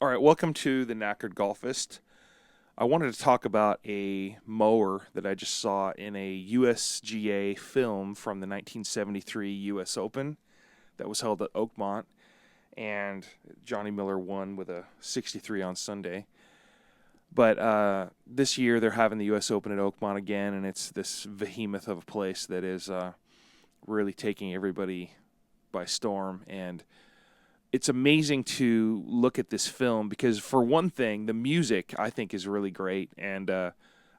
All right, welcome to the Knackered Golfist. I wanted to talk about a mower that I just saw in a USGA film from the 1973 US Open that was held at Oakmont, and Johnny Miller won with a 63 on Sunday. But this year they're having the US Open at Oakmont again, and it's this behemoth of a place that is really taking everybody by storm. And it's amazing to look at this film because, for one thing, the music I think is really great, and I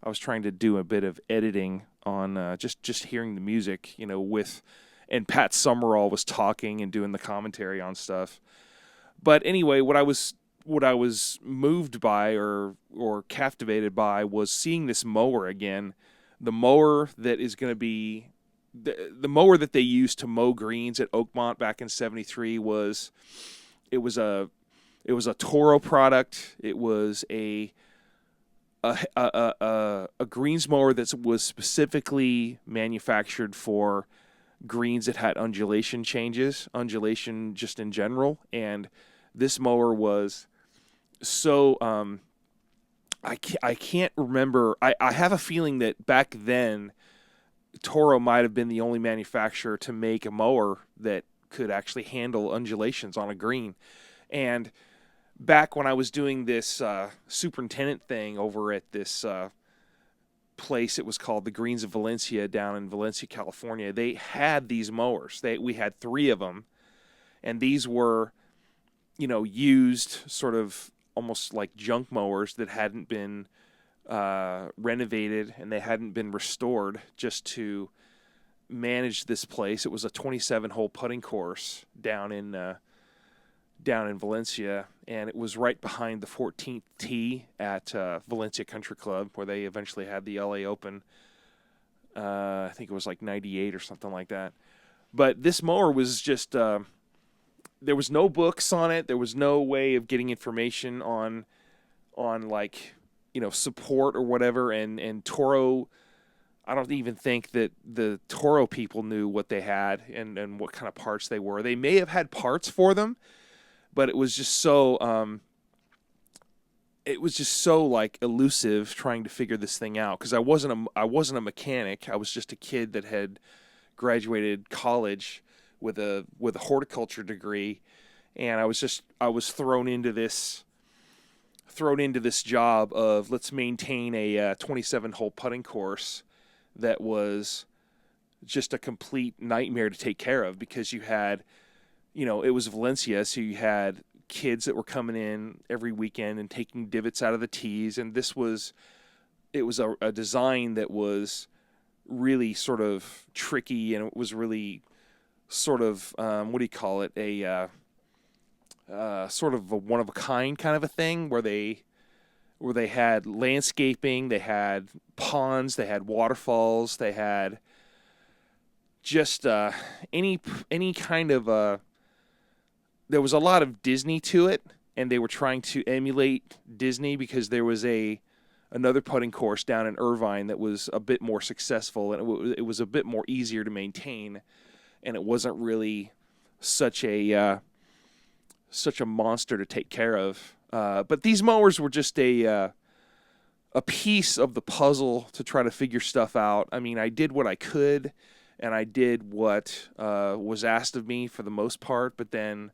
was trying to do a bit of editing on just hearing the music, and Pat Summerall was talking and doing the commentary on stuff. But anyway, what I was moved by or captivated by was seeing this mower again, the mower that is going to be the mower that they used to mow greens at Oakmont back in '73 was a Toro product. It was a greens mower that was specifically manufactured for greens that had undulation just in general. And this mower was so I can't remember. I have a feeling that back then Toro might have been the only manufacturer to make a mower that could actually handle undulations on a green. And back when I was doing this superintendent thing over at this place, it was called the Greens of Valencia down in Valencia, California. They had these mowers. We had three of them, and these were, used sort of almost like junk mowers that hadn't been renovated and they hadn't been restored just to manage this place. It was a 27-hole putting course down in Valencia, and it was right behind the 14th tee at Valencia Country Club, where they eventually had the LA Open. I think it was like '98 or something like that. But this mower was just there was no books on it. There was no way of getting information on like support or whatever, and Toro, I don't even think that the Toro people knew what they had and what kind of parts they were. They may have had parts for them, but it was just so like elusive trying to figure this thing out, because I wasn't a mechanic. I was just a kid that had graduated college with a horticulture degree, and I was thrown into this job of, let's maintain a 27-hole putting course that was just a complete nightmare to take care of, because you had, it was Valencia, so you had kids that were coming in every weekend and taking divots out of the tees, and it was a design that was really sort of tricky, and it was really sort of, what do you call it, a sort of a one-of-a-kind kind of a thing, where they had landscaping, they had ponds, they had waterfalls, they had just any kind of there was a lot of Disney to it, and they were trying to emulate Disney because there was another putting course down in Irvine that was a bit more successful, and it was a bit more easier to maintain, and it wasn't really such a monster to take care of. But these mowers were just a piece of the puzzle to try to figure stuff out. I mean, I did what I could, and I did what was asked of me for the most part, but then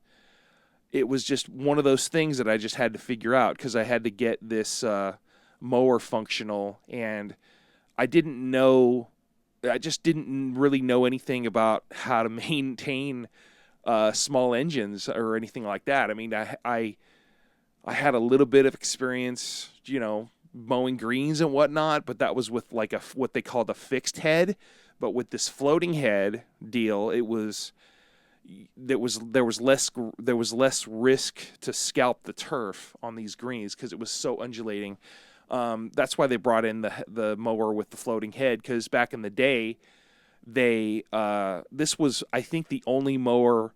it was just one of those things that I just had to figure out, because I had to get this mower functional, and I just didn't really know anything about how to maintain small engines or anything like that. I mean, I had a little bit of experience, mowing greens and whatnot, but that was with like what they called a fixed head. But with this floating head deal, there was less risk to scalp the turf on these greens because it was so undulating. That's why they brought in the mower with the floating head, because back in the day, this was, I think, the only mower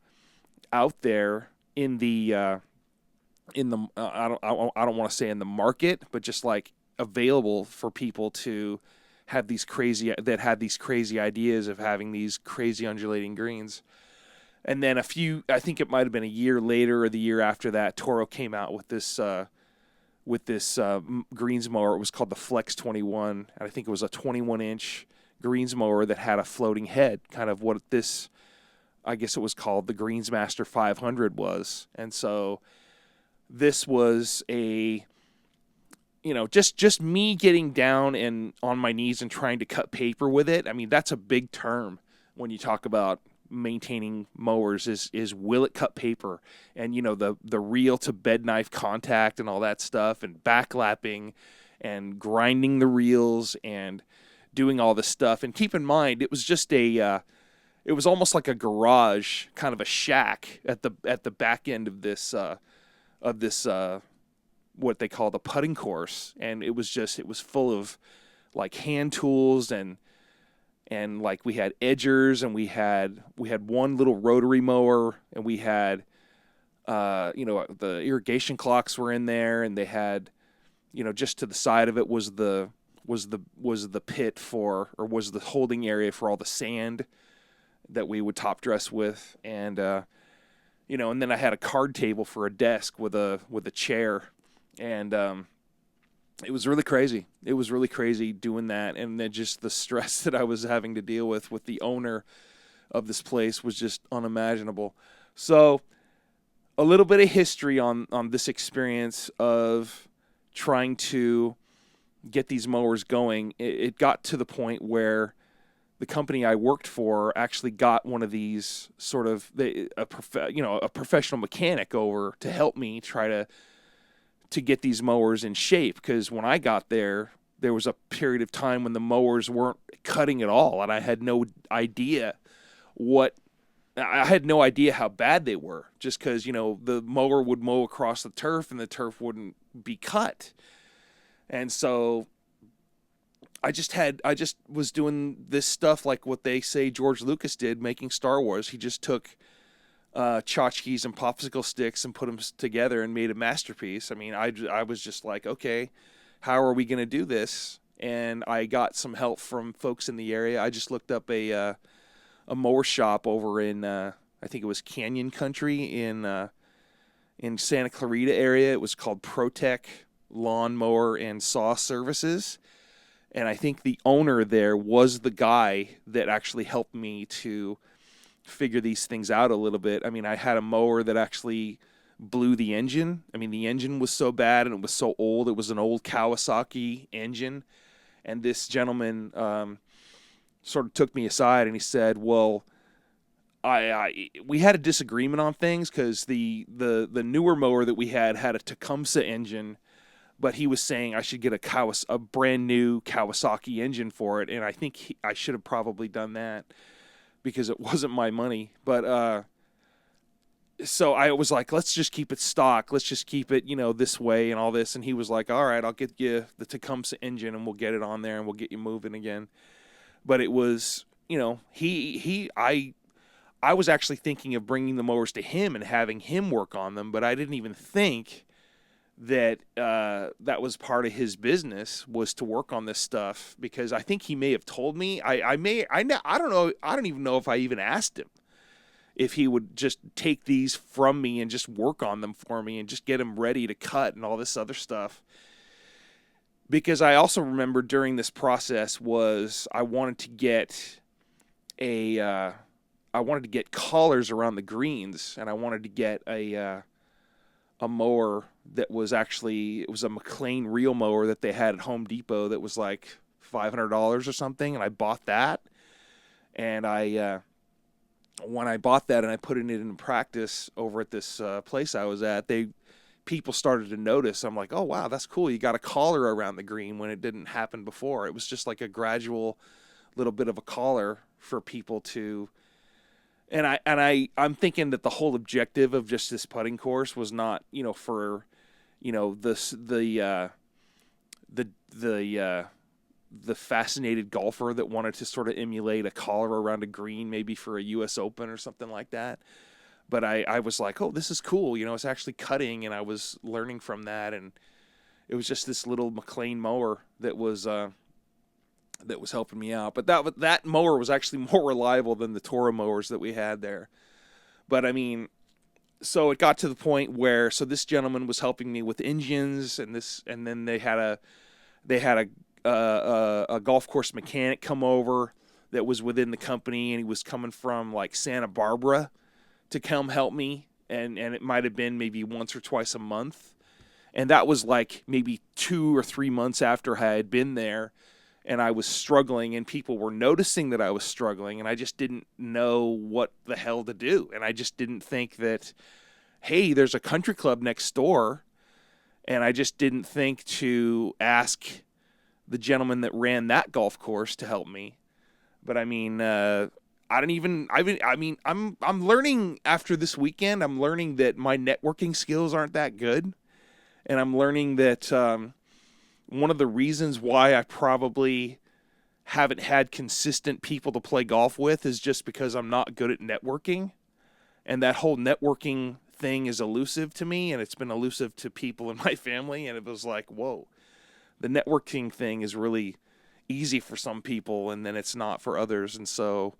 out there in the I don't want to say in the market, but just like available for people to have these crazy ideas of having these crazy undulating greens. And then I think it might have been a year later or the year after that, Toro came out with this greens mower. It was called the Flex 21, and I think it was a 21-inch greens mower that had a floating head, kind of what this, I guess it was called the Greensmaster 500 was. And so this was a, just me getting down and on my knees and trying to cut paper with it. I mean, that's a big term when you talk about maintaining mowers is will it cut paper, and the reel to bed knife contact and all that stuff, and backlapping and grinding the reels and doing all this stuff. And keep in mind, it was just it was almost like a garage, kind of a shack at the back end of this what they call the putting course. And it was full of like hand tools and like we had edgers, and we had one little rotary mower, and we had the irrigation clocks were in there, and they had just to the side of it was the pit for, or was the holding area for all the sand that we would top dress with. And and then I had a card table for a desk with a chair. And it was really crazy. It was really crazy doing that. And then just the stress that I was having to deal with the owner of this place was just unimaginable. So a little bit of history on this experience of trying to get these mowers going. It got to the point where the company I worked for actually got one of these sort of a professional mechanic over to help me try to get these mowers in shape, because when I got there was a period of time when the mowers weren't cutting at all, and I had no idea how bad they were, just because the mower would mow across the turf and the turf wouldn't be cut. And so I just was doing this stuff like what they say George Lucas did making Star Wars. He just took tchotchkes and popsicle sticks and put them together and made a masterpiece. I mean, I was just like, okay, how are we going to do this? And I got some help from folks in the area. I just looked up a mower shop over in I think it was Canyon Country in Santa Clarita area. It was called ProTech Lawn Mower and Saw Services. And I think the owner there was the guy that actually helped me to figure these things out a little bit. I mean, I had a mower that actually blew the engine. I mean, the engine was so bad and it was so old. It was an old Kawasaki engine. And this gentleman sort of took me aside and he said, well, we had a disagreement on things, because the newer mower that we had a Tecumseh engine, but he was saying I should get a brand new Kawasaki engine for it. And I think I should have probably done that, because it wasn't my money. But so I was like, let's just keep it stock. Let's just keep it, this way and all this. And he was like, all right, I'll get you the Tecumseh engine and we'll get it on there and we'll get you moving again. But it was, I was actually thinking of bringing the mowers to him and having him work on them, but I didn't even think that that was part of his business, was to work on this stuff, because I think he may have told me. I don't know. I don't even know if I even asked him if he would just take these from me and just work on them for me and just get them ready to cut and all this other stuff. Because I also remember during this process I wanted to get collars around the greens, and I wanted to get a mower that was it was a McLean reel mower that they had at Home Depot that was like $500 or something, and I bought that. And when I bought that and I put it in practice over at this place I was at, people started to notice. I'm like, oh wow, that's cool. You got a collar around the green, when it didn't happen before. It was just like a gradual little bit of a collar for people to. And I'm thinking that the whole objective of just this putting course was not, for, the fascinated golfer that wanted to sort of emulate a collar around a green, maybe for a U.S. Open or something like that. But I was like, oh, this is cool. It's actually cutting, and I was learning from that. And it was just this little McLean mower that was helping me out. But that mower was actually more reliable than the Toro mowers that we had there. But I mean, so it got to the point where this gentleman was helping me with engines, and then they had a golf course mechanic come over that was within the company, and he was coming from like Santa Barbara to come help me, and it might have been maybe once or twice a month, and that was like maybe 2 or 3 months after I had been there, and I was struggling, and people were noticing that I was struggling, and I just didn't know what the hell to do, and I just didn't think that, hey, there's a country club next door, and I just didn't think to ask the gentleman that ran that golf course to help me. But I mean, I'm learning after this weekend. I'm learning that my networking skills aren't that good, and I'm learning that one of the reasons why I probably haven't had consistent people to play golf with is just because I'm not good at networking, and that whole networking thing is elusive to me, and it's been elusive to people in my family, and it was like, whoa, the networking thing is really easy for some people, and then it's not for others. And so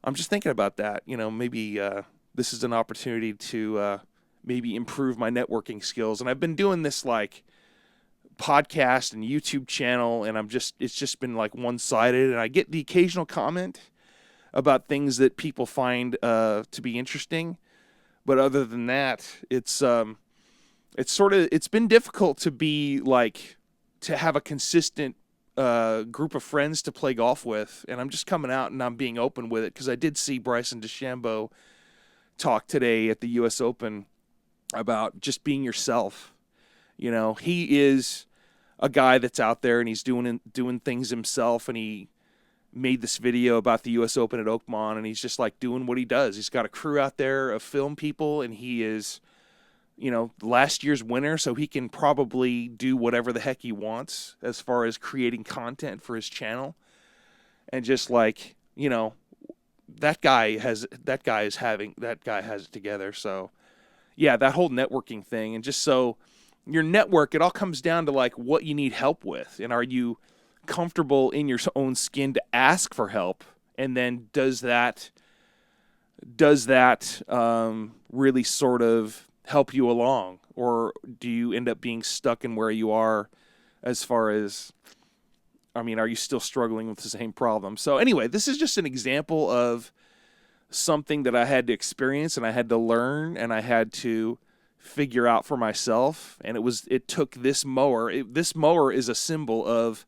I'm just thinking about that. Maybe this is an opportunity to maybe improve my networking skills. And I've been doing this like podcast and YouTube channel, and it's just been like one-sided, and I get the occasional comment about things that people find to be interesting. But other than that, it's been difficult to be like, to have a consistent group of friends to play golf with, and I'm just coming out and I'm being open with it, because I did see Bryson DeChambeau talk today at the U.S. Open about just being yourself. He is a guy that's out there, and he's doing things himself, and he made this video about the U.S. Open at Oakmont, and he's just like doing what he does. He's got a crew out there of film people, and he is last year's winner, so he can probably do whatever the heck he wants as far as creating content for his channel. And just like, that guy has it together. So yeah, that whole networking thing, and just so your network, it all comes down to like what you need help with, and are you comfortable in your own skin to ask for help, and then does that really sort of help you along, or do you end up being stuck in where you are, as far as, are you still struggling with the same problem? So anyway, this is just an example of something that I had to experience, and I had to learn, and I had to figure out for myself, and it took this mower. This mower is a symbol of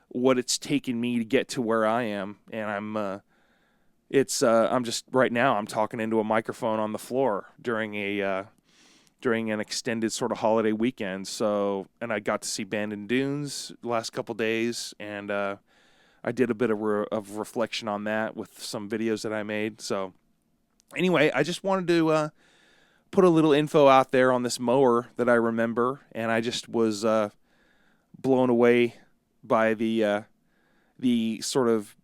what it's taken me to get to where I am, and I'm just right now I'm talking into a microphone on the floor during an extended sort of holiday weekend. So, and I got to see Bandon Dunes the last couple days, and I did a bit of reflection on that with some videos that I made. So anyway, I just wanted to put a little info out there on this mower that I remember, and I just was blown away by the sort of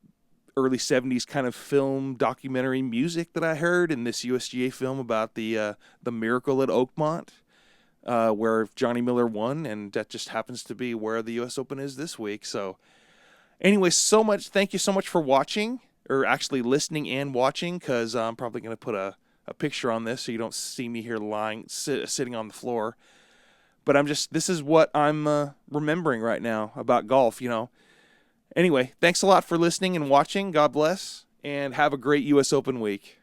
early 70s kind of film documentary music that I heard in this USGA film about the miracle at Oakmont, where Johnny Miller won, and that just happens to be where the U.S. Open is this week. So anyway, thank you so much for watching, or actually listening and watching, because I'm probably going to put a picture on this so you don't see me here sitting on the floor. But this is what I'm remembering right now about golf, Anyway, thanks a lot for listening and watching. God bless, and have a great U.S. Open week.